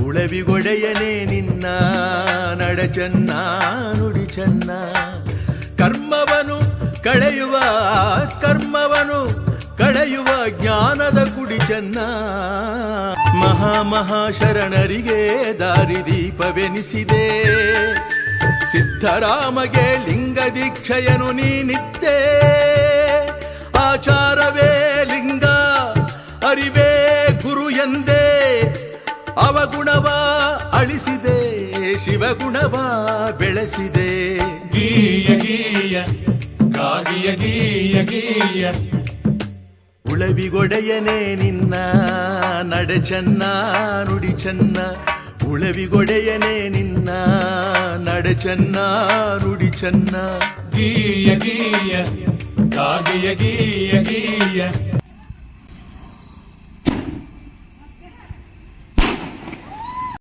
ಉಳವಿಗೊಡೆಯನೇ ನಿನ್ನ ನಡೆ ಚೆನ್ನ ನುಡಿ ಚೆನ್ನ ಕರ್ಮವನು ಕಳೆಯುವ ಜ್ಞಾನದ ಕುಡಿ ಚೆನ್ನ ಮಹಾಶರಣರಿಗೆ ದಾರಿದೀಪವೆನಿಸಿದೆ ಸಿದ್ಧರಾಮಗೆ ಲಿಂಗ ದೀಕ್ಷೆಯನು ನೀನಿದ್ದೆ ಆಚಾರವೇ ಲಿಂಗ ಅರಿವೇ ಗುರು ಎಂದೇ ಅವಗುಣವ ಅಳಿಸಿದೆ ಶಿವಗುಣವ ಬೆಳೆಸಿದೆ ಗೀಯ ಗೀಯ ಗಾಗಿಯ ಗೀಯ ಗೀಯ ಉಳವಿಗೊಡೆಯನೇ ನಿನ್ನ ನಡೆ ಚೆನ್ನ ನುಡಿ ಚೆನ್ನ ಉಳವಿಗೊಡೆಯನೇ ನಿನ್ನ ನಡೆ ಚೆನ್ನ ನುಡಿ ಚೆನ್ನ ಗೀಯ ಗೀಯ ಗಾಗಿಯ ಗೀಯ ಗೀಯ